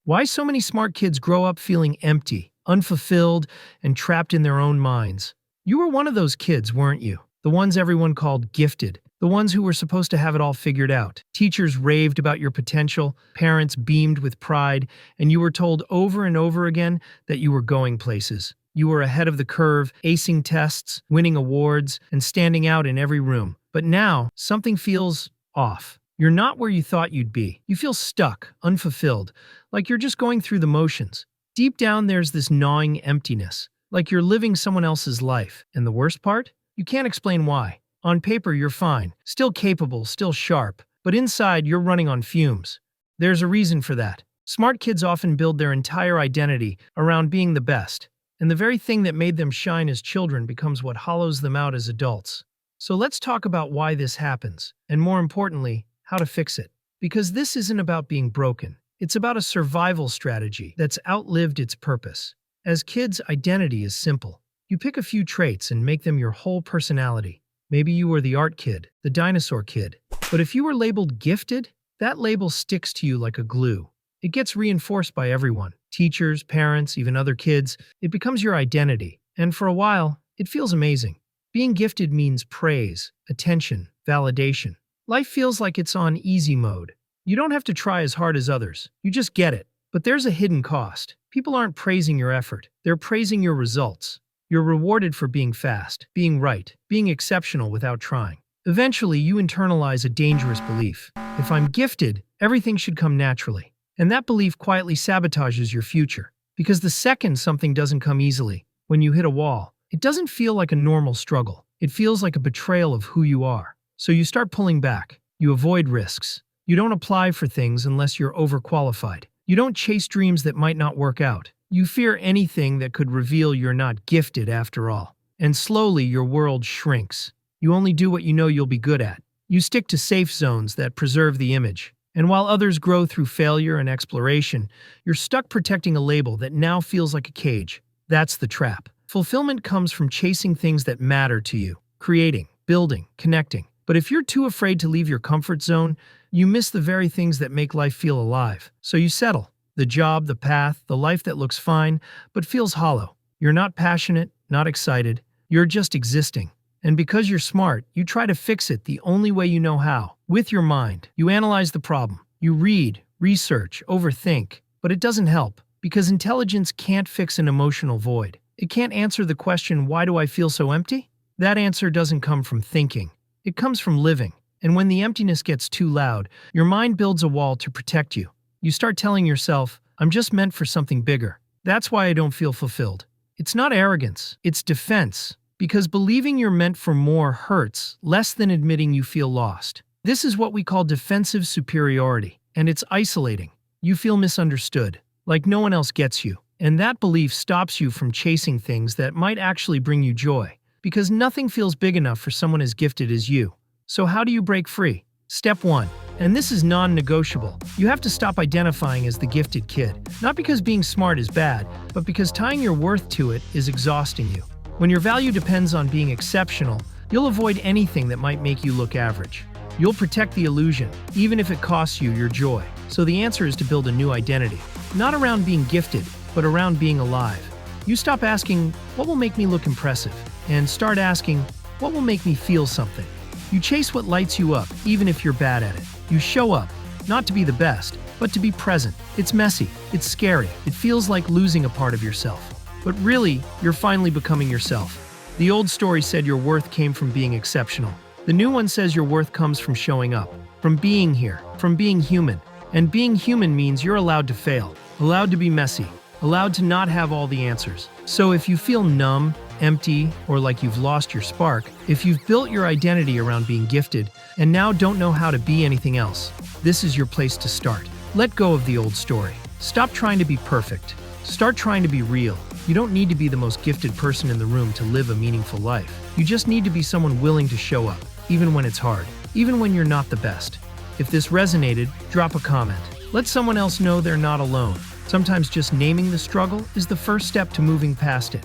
Why so many smart kids grow up feeling empty, unfulfilled, and trapped in their own minds. You were one of those kids, weren't you? The ones everyone called gifted. The ones who were supposed to have it all figured out. Teachers raved about your potential, parents beamed with pride, and you were told over and over again that you were going places. You were ahead of the curve, acing tests, winning awards, and standing out in every room. But now, something feels off. You're not where you thought you'd be. You feel stuck, unfulfilled, like you're just going through the motions. Deep down, there's this gnawing emptiness, like you're living someone else's life. And the worst part? You can't explain why. On paper, you're fine, still capable, still sharp, but inside, you're running on fumes. There's a reason for that. Smart kids often build their entire identity around being the best, and the very thing that made them shine as children becomes what hollows them out as adults. So let's talk about why this happens, and more importantly, how to fix it. Because this isn't about being broken. It's about a survival strategy that's outlived its purpose. As kids, identity is simple. You pick a few traits and make them your whole personality. Maybe you were the art kid, the dinosaur kid. But if you were labeled gifted, that label sticks to you like a glue. It gets reinforced by everyone. Teachers, parents, even other kids. It becomes your identity. And for a while, it feels amazing. Being gifted means praise, attention, validation. Life feels like it's on easy mode. You don't have to try as hard as others. You just get it. But there's a hidden cost. People aren't praising your effort. They're praising your results. You're rewarded for being fast, being right, being exceptional without trying. Eventually, you internalize a dangerous belief. If I'm gifted, everything should come naturally. And that belief quietly sabotages your future. Because the second something doesn't come easily, when you hit a wall, it doesn't feel like a normal struggle. It feels like a betrayal of who you are. So you start pulling back. You avoid risks. You don't apply for things unless you're overqualified. You don't chase dreams that might not work out. You fear anything that could reveal you're not gifted after all. And slowly your world shrinks. You only do what you know you'll be good at. You stick to safe zones that preserve the image. And while others grow through failure and exploration, you're stuck protecting a label that now feels like a cage. That's the trap. Fulfillment comes from chasing things that matter to you. Creating, building, connecting. But if you're too afraid to leave your comfort zone, you miss the very things that make life feel alive. So you settle. The job, the path, the life that looks fine, but feels hollow. You're not passionate, not excited. You're just existing. And because you're smart, you try to fix it the only way you know how. With your mind. You analyze the problem. You read, research, overthink. But it doesn't help. Because intelligence can't fix an emotional void. It can't answer the question, why do I feel so empty? That answer doesn't come from thinking. It comes from living. And when the emptiness gets too loud, your mind builds a wall to protect you. You start telling yourself, I'm just meant for something bigger. That's why I don't feel fulfilled. It's not arrogance, it's defense. Because believing you're meant for more hurts less than admitting you feel lost. This is what we call defensive superiority, and it's isolating. You feel misunderstood, like no one else gets you. And that belief stops you from chasing things that might actually bring you joy. Because nothing feels big enough for someone as gifted as you. So how do you break free? Step 1. And this is non-negotiable. You have to stop identifying as the gifted kid. Not because being smart is bad, but because tying your worth to it is exhausting you. When your value depends on being exceptional, you'll avoid anything that might make you look average. You'll protect the illusion, even if it costs you your joy. So the answer is to build a new identity. Not around being gifted, but around being alive. You stop asking, what will make me look impressive? And start asking, what will make me feel something? You chase what lights you up, even if you're bad at it. You show up, not to be the best, but to be present. It's messy, it's scary, it feels like losing a part of yourself. But really, you're finally becoming yourself. The old story said your worth came from being exceptional. The new one says your worth comes from showing up, from being here, from being human. And being human means you're allowed to fail, allowed to be messy, allowed to not have all the answers. So if you feel numb, empty, or like you've lost your spark, if you've built your identity around being gifted and now don't know how to be anything else, this is your place to start. Let go of the old story. Stop trying to be perfect. Start trying to be real. You don't need to be the most gifted person in the room to live a meaningful life. You just need to be someone willing to show up, even when it's hard, even when you're not the best. If this resonated, drop a comment. Let someone else know they're not alone. Sometimes just naming the struggle is the first step to moving past it.